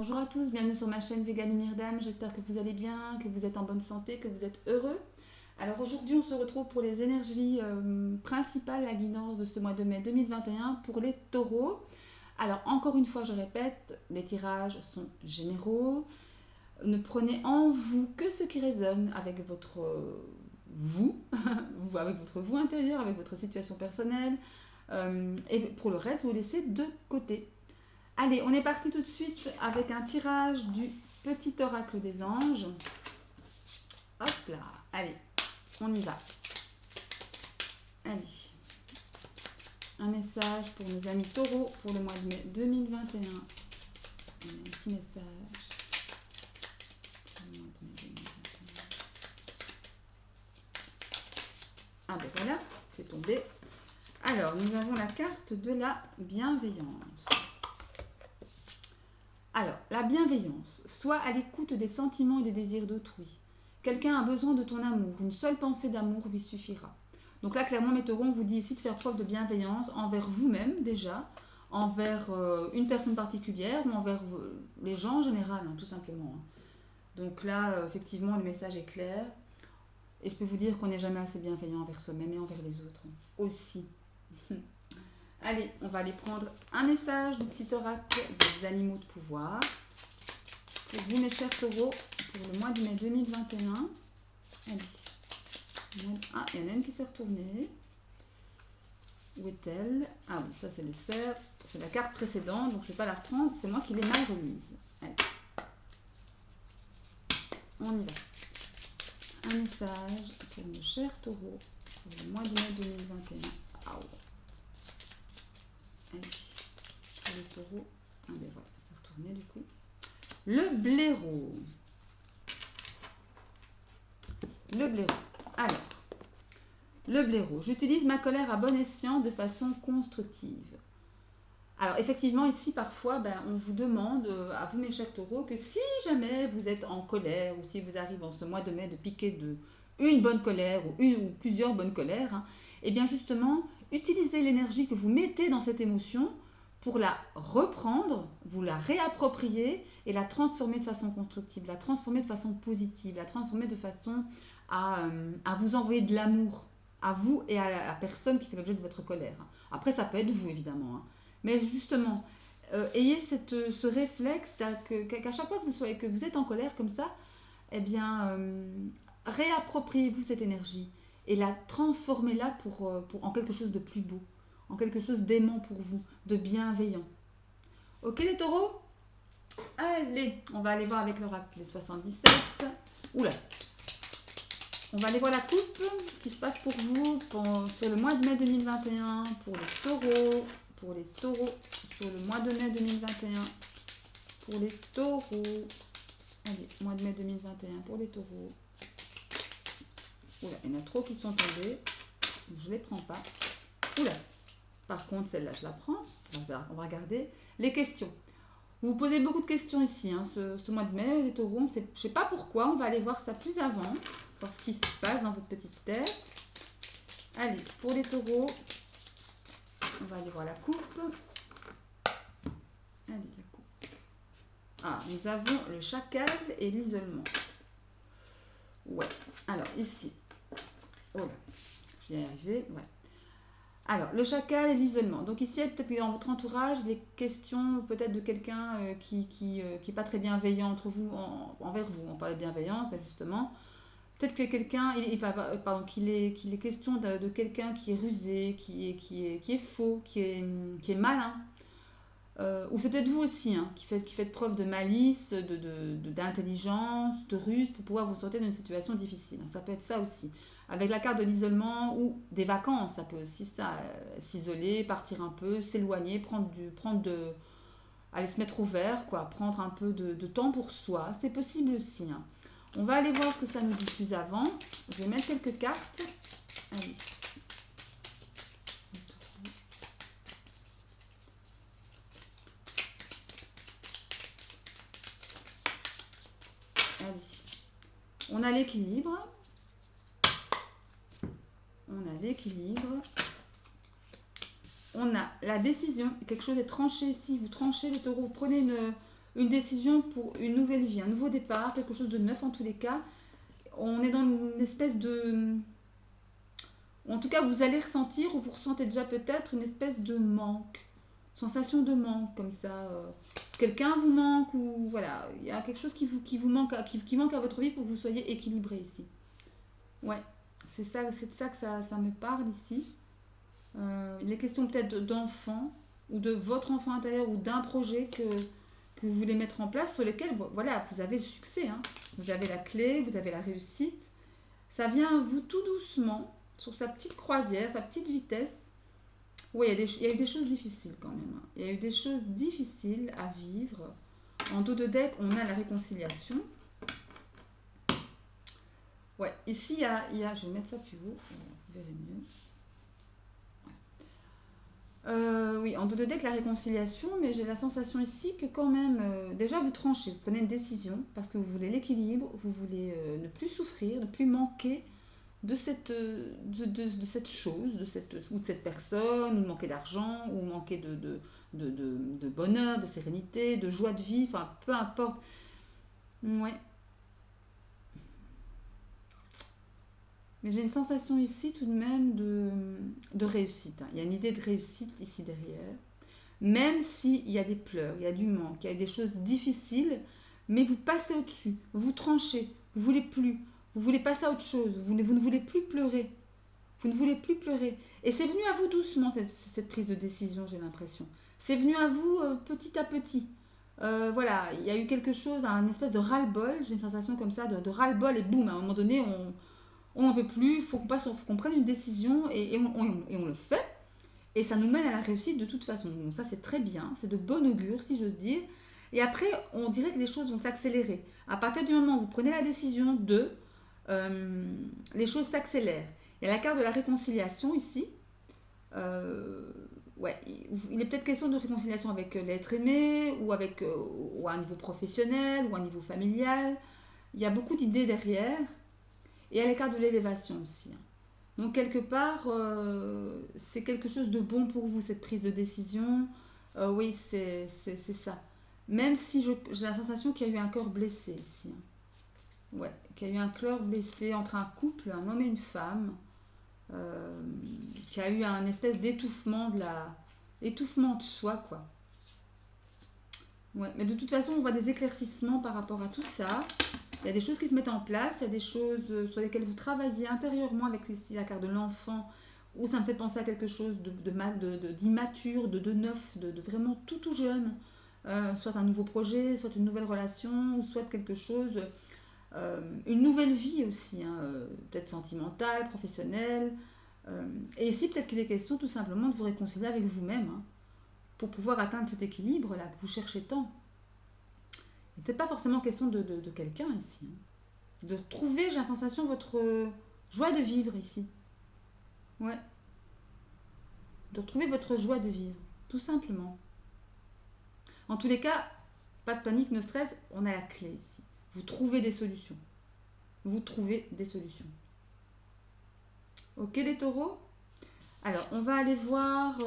Bonjour à tous, bienvenue sur ma chaîne Vegan Myrdam. J'espère que vous allez bien, que vous êtes en bonne santé, que vous êtes heureux. Alors aujourd'hui, on se retrouve pour les énergies principales, la guidance de ce mois de mai 2021 pour les taureaux. Alors encore une fois, je répète, les tirages sont généraux. Ne prenez en vous que ce qui résonne avec votre vous, avec votre vous intérieur, avec votre situation personnelle. Et pour le reste, vous laissez de côté. Allez, on est parti tout de suite avec un tirage du petit oracle des anges. Hop là, allez, on y va. Allez, un message pour nos amis taureaux pour le mois de mai 2021. Un petit message pour le mois de mai 2021. Ah ben voilà, c'est tombé. Alors, nous avons la carte de la bienveillance. Alors, la bienveillance, soit à l'écoute des sentiments et des désirs d'autrui. Quelqu'un a besoin de ton amour, une seule pensée d'amour lui suffira. Donc là, clairement, mes taureaux, on vous dit ici de faire preuve de bienveillance envers vous-même déjà, envers une personne particulière ou envers les gens en général, hein, tout simplement. Donc là, effectivement, le message est clair. Et je peux vous dire qu'on n'est jamais assez bienveillant envers soi-même et envers les autres aussi. Allez, on va aller prendre un message du petit oracle des animaux de pouvoir. Pour vous, mes chers taureaux, pour le mois de mai 2021. Allez. Ah, il y en a une qui s'est retournée. Où est-elle? Ah oui, ça c'est le cerf. C'est la carte précédente, donc je ne vais pas la reprendre. C'est moi qui l'ai mal remise. Allez. On y va. Un message pour nos chers taureaux pour le mois de mai 2021. Ah ouais. Allez, pour les taureaux. Ah ben voilà, c'est retourné du coup. Le blaireau. Le blaireau. Alors, le blaireau. J'utilise ma colère à bon escient de façon constructive. Alors, effectivement, ici, parfois, on vous demande, à vous, mes chers taureaux, que si jamais vous êtes en colère ou si vous arrivez en ce mois de mai de piquer de une bonne colère ou une ou plusieurs bonnes colères, hein, eh bien, justement, utilisez l'énergie que vous mettez dans cette émotion pour la reprendre, vous la réapproprier et la transformer de façon constructive, la transformer de façon positive, la transformer de façon à vous envoyer de l'amour à vous et à la personne qui fait l'objet de votre colère. Après, ça peut être vous, évidemment. Hein. Mais justement, ayez ce réflexe qu'à chaque fois que vous êtes en colère comme ça, eh bien, réappropriez-vous cette énergie et la transformez-la en quelque chose de plus beau, en quelque chose d'aimant pour vous, de bienveillant. Ok les taureaux? Allez, on va aller voir avec l'oracle les 77. Oula. On va aller voir la coupe, ce qui se passe pour vous sur le mois de mai 2021, pour les taureaux, sur le mois de mai 2021, pour les taureaux. Allez, mois de mai 2021 pour les taureaux. Oula, il y en a trop qui sont tombés. Je ne les prends pas. Oula. Par contre, celle-là, je la prends. On va regarder les questions. Vous vous posez beaucoup de questions ici, hein, ce mois de mai, les taureaux. Je ne sais pas pourquoi. On va aller voir ça plus avant. Voir ce qui se passe dans votre petite tête. Allez, pour les taureaux, on va aller voir la coupe. Allez, la coupe. Ah, nous avons le chacal et l'isolement. Ouais. Alors, ici. Oh là, je vais y arriver. Ouais. Alors, le chacal et l'isolement. Donc ici, peut-être dans votre entourage, les questions peut-être de quelqu'un qui est pas très bienveillant envers vous. On parle de bienveillance, mais justement, peut-être que quelqu'un, qu'il est question de quelqu'un qui est rusé, qui est faux, qui est malin. Ou c'est peut-être vous aussi, hein, qui faites preuve de malice, d'intelligence, de ruse pour pouvoir vous sortir d'une situation difficile. Ça peut être ça aussi. Avec la carte de l'isolement ou des vacances, ça peut aussi ça, s'isoler, partir un peu, s'éloigner, aller se mettre au vert, quoi, prendre un peu de temps pour soi. C'est possible aussi. Hein. On va aller voir ce que ça nous dit plus avant. Je vais mettre quelques cartes. Allez. Allez. On a l'équilibre. On a la décision. Quelque chose est tranché ici. Vous tranchez les taureaux. Vous prenez une décision pour une nouvelle vie, un nouveau départ, quelque chose de neuf en tous les cas. On est dans une espèce de... En tout cas, vous allez ressentir, ou vous ressentez déjà peut-être, une espèce de manque. Sensation de manque, comme ça. Quelqu'un vous manque, ou voilà, il y a quelque chose qui vous manque, qui manque à votre vie pour que vous soyez équilibré ici. Ouais, c'est de ça que ça me parle ici. Il est question peut-être d'enfants, ou de votre enfant intérieur, ou d'un projet que vous voulez mettre en place, sur lequel, voilà, vous avez le succès. Hein. Vous avez la clé, vous avez la réussite. Ça vient à vous tout doucement, sur sa petite croisière, sa petite vitesse. Oui, il y a eu des choses difficiles quand même. Hein. Il y a eu des choses difficiles à vivre. En dos de deck, on a la réconciliation. Ouais, ici, je vais mettre ça plus haut, vous verrez mieux. Oui, en dos de deck, la réconciliation, mais j'ai la sensation ici que quand même, déjà vous tranchez, vous prenez une décision parce que vous voulez l'équilibre, vous voulez ne plus souffrir, ne plus manquer de cette chose, ou de cette personne, ou manquer d'argent, ou manquer de bonheur, de sérénité, de joie de vie, enfin peu importe. Ouais. Mais j'ai une sensation ici tout de même de réussite. Hein. Il y a une idée de réussite ici derrière. Même s'il y a des pleurs, il y a du manque, il y a des choses difficiles, mais vous passez au-dessus, vous tranchez, vous voulez plus, vous voulez passer à autre chose, vous ne voulez plus pleurer. Vous ne voulez plus pleurer. Et c'est venu à vous doucement, cette prise de décision, j'ai l'impression. C'est venu à vous petit à petit. Voilà, il y a eu quelque chose, un espèce de ras-le-bol, j'ai une sensation comme ça, de ras-le-bol, et boum, à un moment donné, on n'en peut plus, il faut qu'on prenne une décision, et on le fait. Et ça nous mène à la réussite de toute façon. Donc ça, c'est très bien, c'est de bon augure, si j'ose dire. Et après, on dirait que les choses vont s'accélérer. À partir du moment où vous prenez la décision les choses s'accélèrent. Il y a la carte de la réconciliation ici. Ouais, il est peut-être question de réconciliation avec l'être aimé, ou ou à un niveau professionnel, ou à un niveau familial. Il y a beaucoup d'idées derrière. Et il y a la carte de l'élévation aussi. Hein. Donc quelque part, c'est quelque chose de bon pour vous, cette prise de décision. Oui, c'est ça. Même si j'ai la sensation qu'il y a eu un cœur blessé ici. Hein. Ouais, qu'il y a eu un cœur blessé entre un couple, un homme et une femme. Qu'il y a eu un espèce d'étouffement étouffement de soi, quoi. Ouais, mais de toute façon, on voit des éclaircissements par rapport à tout ça. Il y a des choses qui se mettent en place, il y a des choses sur lesquelles vous travaillez intérieurement avec ici la carte de l'enfant, où ça me fait penser à quelque chose d'immature, de neuf, de vraiment tout jeune. Soit un nouveau projet, soit une nouvelle relation, ou soit quelque chose, une nouvelle vie aussi, hein, peut-être sentimentale, professionnelle. Et ici, peut-être qu'il est question tout simplement de vous réconcilier avec vous-même, hein, pour pouvoir atteindre cet équilibre-là que vous cherchez tant. Il n'est peut-être pas forcément question de quelqu'un ici. Hein. De retrouver, j'ai la sensation, votre joie de vivre ici. Ouais. De retrouver votre joie de vivre, tout simplement. En tous les cas, pas de panique, no stress, on a la clé ici. Vous trouvez des solutions. Vous trouvez des solutions. Ok les taureaux? Alors, on va aller voir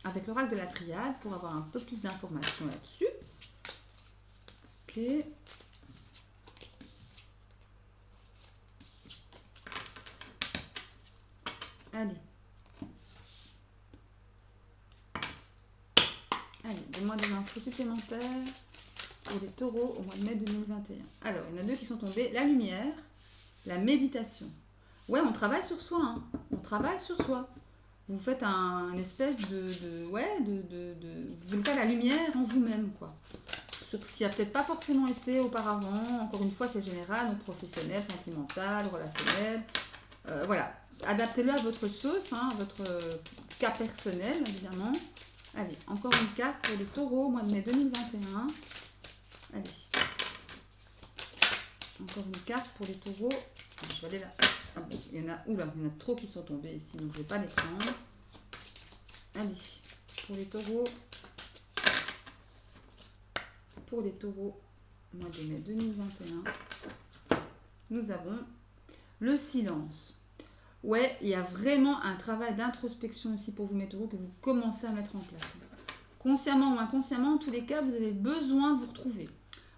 avec l'oracle de la triade pour avoir un peu plus d'informations là-dessus. Ok. Allez. Allez, donne-moi des infos supplémentaires pour les taureaux au mois de mai 2021. Alors, il y en a deux qui sont tombés. La lumière, la méditation. Ouais, on travaille sur soi. Hein. On travaille sur soi. Vous faites un espèce vous voulez faire la lumière en vous-même, quoi. Sur ce qui a peut-être pas forcément été auparavant. Encore une fois, c'est général, donc professionnel, sentimental, relationnel. Voilà. Adaptez-le à votre sauce, hein, à votre cas personnel, évidemment. Allez, encore une carte pour les taureaux au mois de mai 2021. Allez. Encore une carte pour les taureaux. Je vais aller là. Ah bon, il y en a trop qui sont tombés ici, donc je ne vais pas les prendre. Allez, pour les taureaux. Pour les taureaux, mois de mai 2021, nous avons le silence. Ouais, il y a vraiment un travail d'introspection ici pour vous, mes taureaux, que vous commencez à mettre en place. consciemment ou inconsciemment, en tous les cas, vous avez besoin de vous retrouver.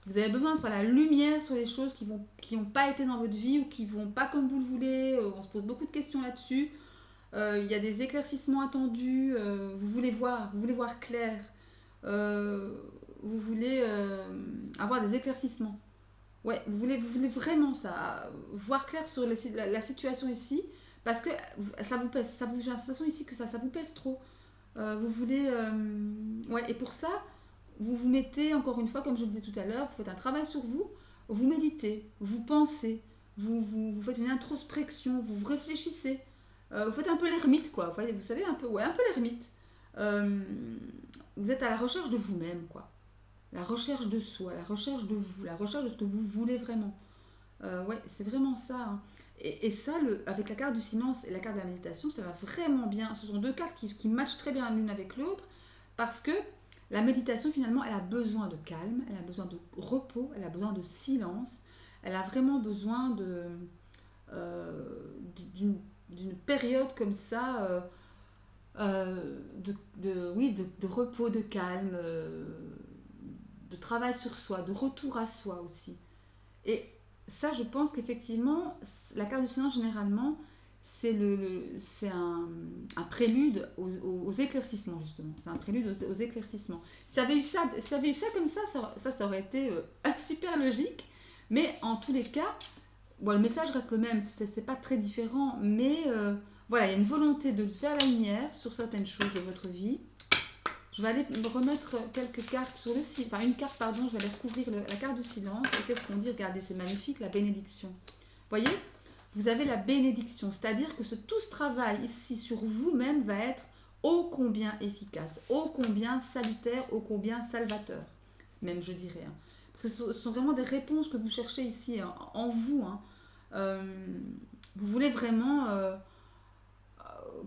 Vous avez besoin de faire la lumière sur les choses qui n'ont pas été dans votre vie ou qui ne vont pas comme vous le voulez. On se pose beaucoup de questions là-dessus. Il y a des éclaircissements attendus. Vous voulez voir clair. Vous voulez avoir des éclaircissements. Ouais, vous voulez vraiment ça. Voir clair sur la situation ici. Parce que ça vous pèse. J'ai l'impression ici que ça vous pèse trop. Vous voulez... ouais, et pour ça... Vous vous mettez, encore une fois, comme je le disais tout à l'heure, vous faites un travail sur vous, vous méditez, vous pensez, vous faites une introspection, vous réfléchissez. Vous faites un peu l'ermite, quoi. Vous savez, un peu l'ermite. Vous êtes à la recherche de vous-même, quoi. La recherche de soi, la recherche de vous, la recherche de ce que vous voulez vraiment. Ouais, c'est vraiment ça. Hein. Et ça, avec la carte du silence et la carte de la méditation, ça va vraiment bien. Ce sont deux cartes qui matchent très bien l'une avec l'autre, parce que la méditation, finalement, elle a besoin de calme, elle a besoin de repos, elle a besoin de silence, elle a vraiment besoin d'une période comme ça, de repos, de calme, de travail sur soi, de retour à soi aussi. Et ça, je pense qu'effectivement, la carte du silence, généralement, c'est un prélude aux éclaircissements, justement. C'est un prélude aux éclaircissements. Si ça avait eu ça comme ça aurait été super logique. Mais en tous les cas, bon, le message reste le même. C'est pas très différent. Mais voilà, il y a une volonté de faire la lumière sur certaines choses de votre vie. Je vais aller remettre quelques cartes sur le silence. Enfin, une carte, pardon, je vais aller recouvrir la carte du silence. Et qu'est-ce qu'on dit? Regardez, c'est magnifique, la bénédiction. Vous voyez? Vous avez la bénédiction, c'est-à-dire que tout ce travail ici sur vous-même va être ô combien efficace, ô combien salutaire, ô combien salvateur, même je dirais. Hein. Parce que ce sont vraiment des réponses que vous cherchez ici hein, en vous. Hein. Vous voulez vraiment,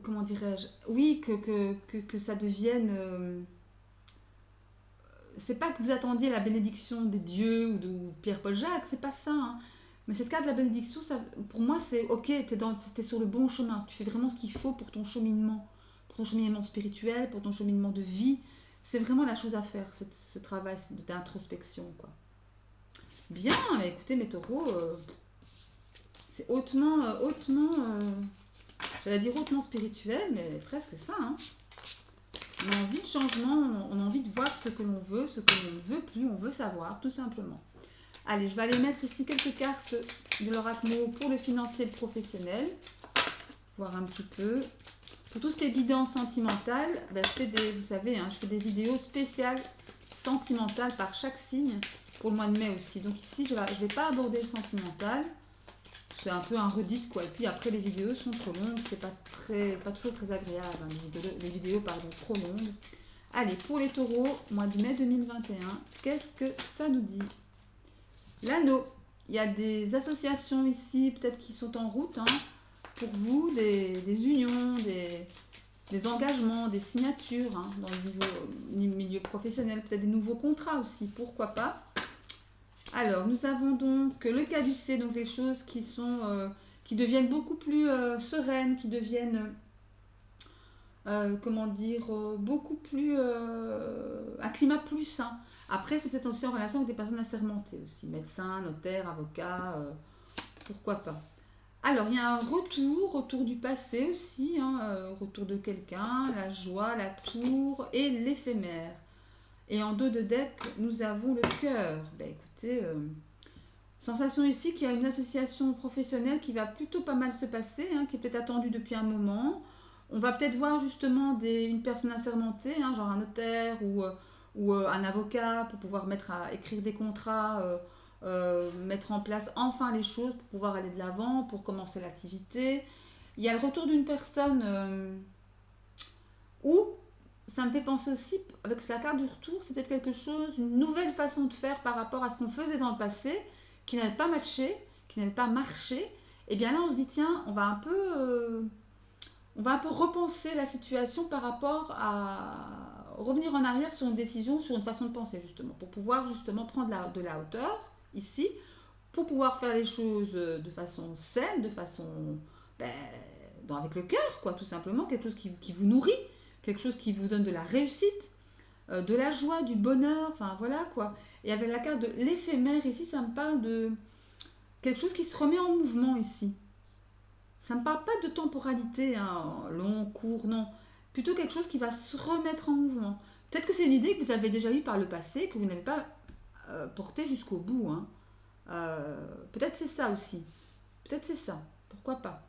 comment dirais-je, oui, que ça devienne... c'est pas que vous attendiez la bénédiction des dieux ou de Pierre-Paul Jacques, c'est pas ça. Hein. Mais cette carte de la bénédiction, ça, pour moi, c'est ok, t'es sur le bon chemin. Tu fais vraiment ce qu'il faut pour ton cheminement spirituel, pour ton cheminement de vie. C'est vraiment la chose à faire, ce travail d'introspection, quoi. Bien, écoutez, mes taureaux, c'est hautement, j'allais dire hautement spirituel, mais presque ça. Hein. On a envie de changement, on a envie de voir ce que l'on veut, ce que l'on ne veut plus, on veut savoir, tout simplement. Allez, je vais aller mettre ici quelques cartes de l'oracle pour le financier et le professionnel. Voir un petit peu. Pour tout ce qui est guidance sentimentale, ben, vous savez, hein, je fais des vidéos spéciales sentimentales par chaque signe pour le mois de mai aussi. Donc ici, je vais pas aborder le sentimental. C'est un peu un redit, quoi. Et puis après, les vidéos sont trop longues. C'est pas toujours très agréable. Hein, les vidéos, trop longues. Allez, pour les taureaux, mois de mai 2021, qu'est-ce que ça nous dit ? L'anneau, il y a des associations ici, peut-être qui sont en route hein, pour vous, des unions, des engagements, des signatures hein, dans le milieu professionnel, peut-être des nouveaux contrats aussi, pourquoi pas. Alors, nous avons donc le caducée, donc les choses qui deviennent beaucoup plus sereines, qui deviennent, beaucoup plus, un climat plus sain. Après, c'est peut-être aussi en relation avec des personnes assermentées aussi, médecins, notaires, avocats, pourquoi pas. Alors, il y a un retour du passé aussi, hein, retour de quelqu'un, la joie, la tour et l'éphémère. Et en dos de deck, nous avons le cœur. Ben écoutez, sensation ici qu'il y a une association professionnelle qui va plutôt pas mal se passer, hein, qui est peut-être attendue depuis un moment. On va peut-être voir justement une personne assermentée, hein, genre un notaire ou un avocat pour pouvoir écrire des contrats, mettre en place enfin les choses pour pouvoir aller de l'avant, pour commencer l'activité. Il y a le retour d'une personne où ça me fait penser aussi, avec la carte du retour, c'est peut-être quelque chose, une nouvelle façon de faire par rapport à ce qu'on faisait dans le passé, qui n'avait pas matché, qui n'avait pas marché. Et bien là, on se dit, tiens, on va un peu repenser la situation par rapport à revenir en arrière sur une décision, sur une façon de penser, justement, pour pouvoir justement prendre de la hauteur, ici, pour pouvoir faire les choses de façon saine, de façon... avec le cœur, quoi, tout simplement, quelque chose qui vous nourrit, quelque chose qui vous donne de la réussite. de la joie, du bonheur, enfin voilà quoi. Et avec la carte de l'éphémère ici, ça me parle de quelque chose qui se remet en mouvement ici. Ça ne me parle pas de temporalité, hein, long, court, non. Plutôt quelque chose qui va se remettre en mouvement. Peut-être que c'est une idée que vous avez déjà eue par le passé, que vous n'avez pas portée jusqu'au bout. Hein. Peut-être c'est ça aussi. Peut-être c'est ça. Pourquoi pas.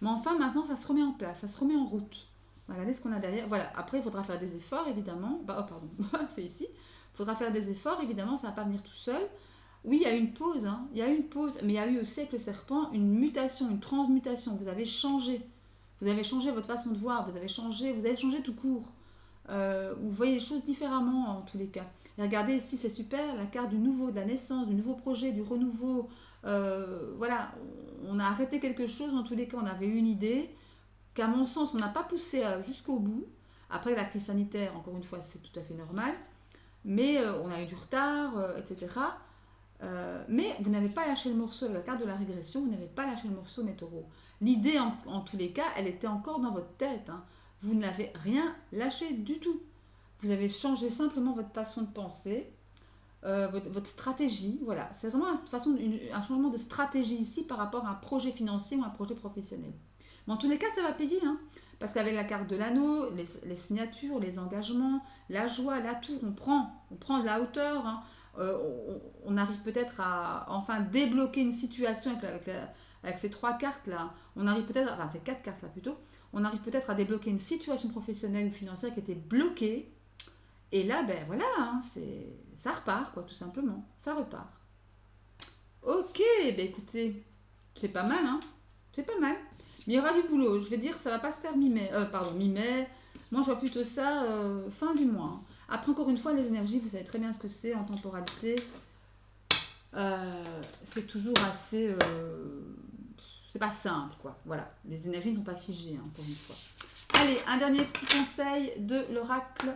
Mais enfin, maintenant, ça se remet en place, ça se remet en route. Regardez ce qu'on a derrière. Voilà, après, il faudra faire des efforts, évidemment. Bah, oh, pardon, c'est ici. Il faudra faire des efforts, évidemment, ça ne va pas venir tout seul. Oui, il y a eu une pause, hein. Il y a eu une pause, mais il y a eu aussi avec le serpent une mutation, une transmutation. Vous avez changé. Vous avez changé votre façon de voir, vous avez changé tout court. Vous voyez les choses différemment en tous les cas. Et regardez ici, c'est super, la carte du nouveau, de la naissance, du nouveau projet, du renouveau. Voilà, on a arrêté quelque chose, en tous les cas, on avait eu une idée qu'à mon sens, on n'a pas poussé jusqu'au bout. Après, la crise sanitaire, encore une fois, c'est tout à fait normal. Mais on a eu du retard, etc. Mais vous n'avez pas lâché le morceau avec la carte de la régression, vous n'avez pas lâché le morceau, mes taureaux. L'idée, en tous les cas, elle était encore dans votre tête. Hein. Vous n'avez rien lâché du tout. Vous avez changé simplement votre façon de penser, votre stratégie. Voilà, c'est vraiment un changement de stratégie ici par rapport à un projet financier ou un projet professionnel. Mais en tous les cas, ça va payer. Hein, parce qu'avec la carte de l'anneau, les signatures, les engagements, la joie, la tour, on prend de la hauteur. Hein, on arrive peut-être à enfin débloquer une situation avec ces trois cartes là. On arrive peut-être, enfin ces quatre cartes là plutôt, on arrive peut-être à débloquer une situation professionnelle ou financière qui était bloquée. Et là, ben voilà, hein, ça repart quoi, tout simplement. Ça repart. Ok, ben écoutez, c'est pas mal, hein. C'est pas mal. Mais il y aura du boulot. Je vais dire, ça va pas se faire mi-mai. Pardon, mi-mai. Moi, je vois plutôt ça fin du mois. Hein. Après, encore une fois, les énergies, vous savez très bien ce que c'est en temporalité. C'est toujours assez... c'est pas simple, quoi. Voilà, les énergies ne sont pas figées, hein, encore une fois. Allez, un dernier petit conseil de l'oracle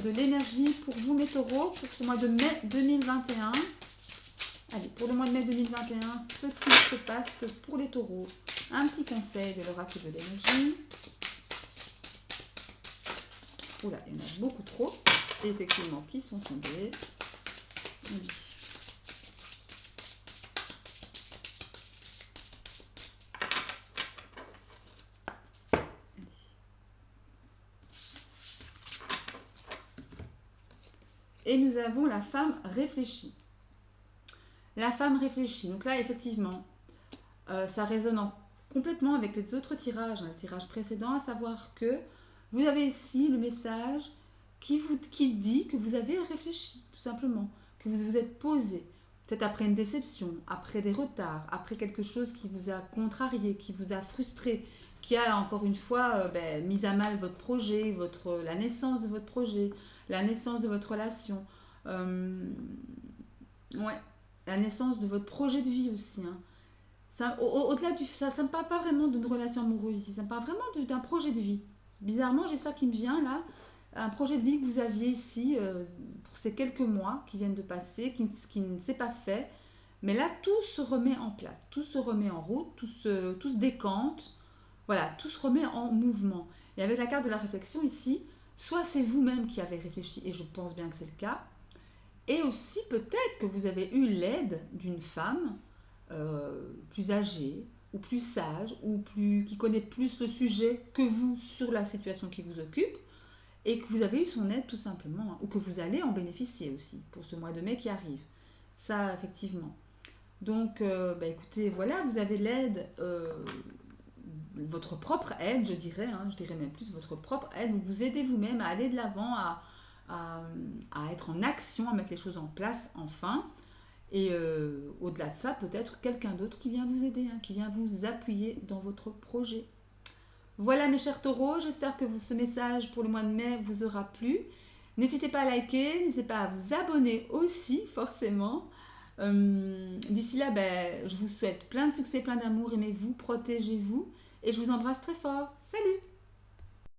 de l'énergie pour vous, mes taureaux, pour ce mois de mai 2021. Allez, pour le mois de mai 2021, ce qui se passe pour les taureaux. Un petit conseil de l'oracle de l'énergie. Oula, il y en a beaucoup trop. Et effectivement, qui sont tombés. Oui. Et nous avons la femme réfléchie. La femme réfléchie. Donc là, effectivement, ça résonne complètement avec les autres tirages, hein, le tirage précédent, à savoir que vous avez ici le message qui dit que vous avez réfléchi, tout simplement, que vous vous êtes posé, peut-être après une déception, après des retards, après quelque chose qui vous a contrarié, qui vous a frustré, qui a encore une fois mis à mal votre projet, la naissance de votre projet, la naissance de votre relation, ouais, la naissance de votre projet de vie aussi. Hein. Au-delà ça ne me parle pas vraiment d'une relation amoureuse ici, ça me parle vraiment d'un projet de vie. Bizarrement, j'ai ça qui me vient là, un projet de vie que vous aviez ici pour ces quelques mois qui viennent de passer, qui ne s'est pas fait. Mais là, tout se remet en place, tout se remet en route, tout se décante. Voilà, tout se remet en mouvement. Et avec la carte de la réflexion ici, soit c'est vous-même qui avez réfléchi, et je pense bien que c'est le cas, et aussi peut-être que vous avez eu l'aide d'une femme plus âgée, ou plus sage, ou qui connaît plus le sujet que vous sur la situation qui vous occupe, et que vous avez eu son aide tout simplement, hein, ou que vous allez en bénéficier aussi pour ce mois de mai qui arrive. Ça, effectivement. Donc, écoutez, voilà, vous avez l'aide, votre propre aide, je dirais même plus votre propre aide, vous vous aidez vous-même à aller de l'avant, à être en action, à mettre les choses en place enfin. Et au-delà de ça, peut-être quelqu'un d'autre qui vient vous aider, hein, qui vient vous appuyer dans votre projet. Voilà mes chers taureaux, j'espère que ce message pour le mois de mai vous aura plu. N'hésitez pas à liker, n'hésitez pas à vous abonner aussi, forcément. D'ici là, je vous souhaite plein de succès, plein d'amour, aimez-vous, protégez-vous et je vous embrasse très fort. Salut!